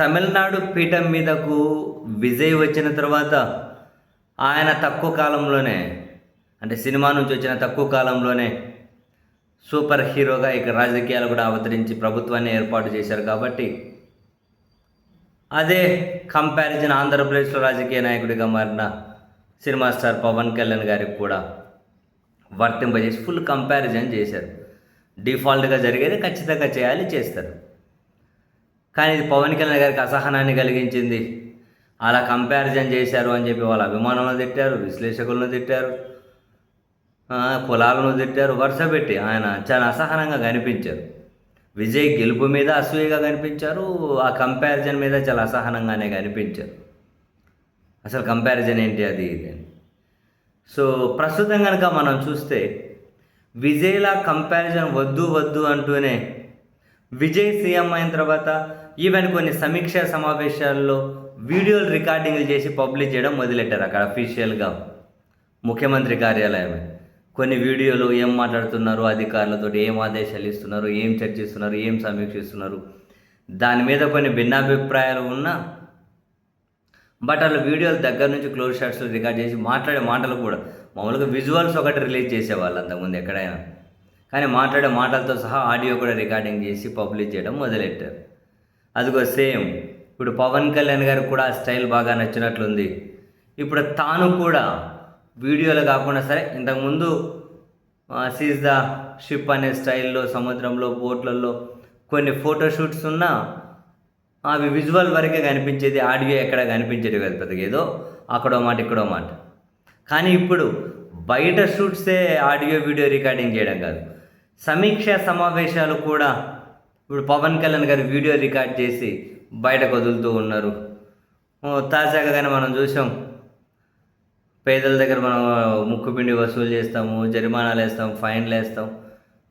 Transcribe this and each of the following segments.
తమిళనాడు పీఠం మీదకు విజయ్ వచ్చిన తర్వాత ఆయన తక్కువ కాలంలోనే, అంటే సినిమా నుంచి వచ్చిన తక్కువ కాలంలోనే సూపర్ హీరోగా ఇక రాజకీయాలు కూడా అవతరించి ప్రభుత్వాన్ని ఏర్పాటు చేశారు. కాబట్టి అదే కంపారిజన్ ఆంధ్రప్రదేశ్లో రాజకీయ నాయకుడిగా మారిన సినిమా స్టార్ పవన్ కళ్యాణ్ గారికి కూడా వర్తింపజేసి ఫుల్ కంపారిజన్ చేశారు. డిఫాల్ట్గా జరిగేది ఖచ్చితంగా చేయాలి, చేస్తారు. కానీ ఇది పవన్ కళ్యాణ్ గారికి అసహనాన్ని కలిగించింది. అలా కంపారిజన్ చేశారు అని చెప్పి వాళ్ళ అభిమానులను తిట్టారు, విశ్లేషకులను తిట్టారు, కులాలను తిట్టారు. వరుస పెట్టి ఆయన చాలా అసహనంగా కనిపించారు. విజయ్ గెలుపు మీద అసూయగా కనిపించారు, ఆ కంపారిజన్ మీద చాలా అసహనంగానే కనిపించారు. అసలు కంపారిజన్ ఏంటి అది ఇది అని. సో ప్రస్తుతం కనుక మనం చూస్తే విజయ్లా కంపారిజన్ వద్దు వద్దు అంటూనే విజయ్ సీఎం అయిన తర్వాత ఈవెన్ కొన్ని సమీక్షా సమావేశాల్లో వీడియోలు రికార్డింగ్లు చేసి పబ్లిష్ చేయడం మొదలెట్టారు. అక్కడ అఫీషియల్గా ముఖ్యమంత్రి కార్యాలయమే కొన్ని వీడియోలు ఏం మాట్లాడుతున్నారు, అధికారులతో ఏం ఆదేశాలు ఇస్తున్నారు, ఏం చర్చిస్తున్నారు, ఏం సమీక్షిస్తున్నారు, దాని మీద కొన్ని భిన్నాభిప్రాయాలు ఉన్నా బట్ అలా వీడియోలు దగ్గర నుంచి క్లోజ్ షాట్స్లో రికార్డ్ చేసి మాట్లాడే మాటలు కూడా మామూలుగా విజువల్స్ ఒకటి రిలీజ్ చేసేవాళ్ళు అంతకుముందు ఎక్కడైనా, కానీ మాట్లాడే మాటలతో సహా ఆడియో కూడా రికార్డింగ్ చేసి పబ్లిష్ చేయడం మొదలెట్టారు. అదిగో సేమ్ ఇప్పుడు పవన్ కళ్యాణ్ గారికి కూడా ఆ స్టైల్ బాగా నచ్చినట్లుంది. ఇప్పుడు తాను కూడా వీడియోలు కాకుండా సరే ఇంతకుముందు సీజ్ ద షిప్ అనే స్టైల్లో సముద్రంలో బోట్లలో కొన్ని ఫోటోషూట్స్ ఉన్నా అవి విజువల్ వరకే కనిపించేది, ఆడియో ఎక్కడ కనిపించేది కదా పెద్దగా, ఏదో అక్కడో మాట ఇక్కడో మాట. కానీ ఇప్పుడు బయట షూట్సే ఆడియో వీడియో రికార్డింగ్ చేయడం కాదు, సమీక్షా సమావేశాలు కూడా ఇప్పుడు పవన్ కళ్యాణ్ గారు వీడియో రికార్డ్ చేసి బయటకు వదులుతూ ఉన్నారు. తాజాగా కానీ మనం చూసాం, పేదల దగ్గర మనం ముక్కుపిండి వసూలు చేస్తాము, జరిమానాలు వేస్తాం, ఫైన్లు వేస్తాం,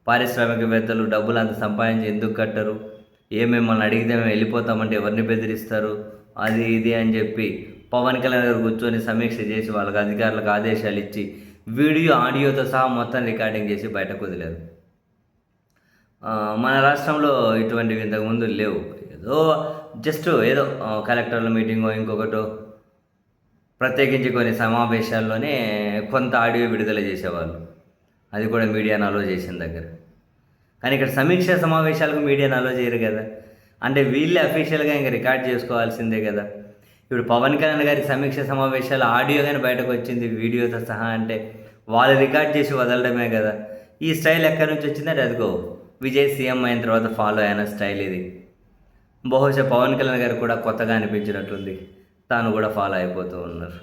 పారిశ్రామికవేత్తలు డబ్బులు అంత సంపాదించి ఎందుకు కట్టరు, ఏమేమల్ని అడిగితే మేము వెళ్ళిపోతామంటే ఎవరిని బెదిరిస్తారు, అది ఇది అని చెప్పి పవన్ కళ్యాణ్ గారు కూర్చొని సమీక్ష చేసి వాళ్ళకి అధికారులకు ఆదేశాలు ఇచ్చి వీడియో ఆడియోతో సహా మొత్తం రికార్డింగ్ చేసి బయటకు వదిలేరు. మన రాష్ట్రంలో ఇటువంటివి ఇంతకుముందు లేవు. ఏదో జస్ట్ ఏదో కలెక్టర్ల మీటింగో ఇంకొకటో ప్రత్యేకించి కొన్ని సమావేశాల్లోనే కొంత ఆడియో విడుదల చేసేవాళ్ళు, అది కూడా మీడియాను అలో చేసిన దగ్గర. కానీ ఇక్కడ సమీక్షా సమావేశాలకు మీడియాను అలో చేయరు కదా, అంటే వీళ్ళే అఫీషియల్గా ఇంకా రికార్డ్ చేసుకోవాల్సిందే కదా. ఇప్పుడు పవన్ కళ్యాణ్ గారి సమీక్ష సమావేశాలు ఆడియో కానీ బయటకు వచ్చింది వీడియోతో సహా, అంటే వాళ్ళు రికార్డ్ చేసి వదలడమే కదా. ఈ స్టైల్ ఎక్కడి నుంచి వచ్చిందంటే అదిగో విజయ్ సీఎం అయిన తర్వాత ఫాలో అయిన స్టైల్ ఇది. బహుశా పవన్ కళ్యాణ్ గారు కూడా కొత్తగా అనిపించినట్లుంది, తాను కూడా ఫాలో అయిపోతూ ఉన్నారు.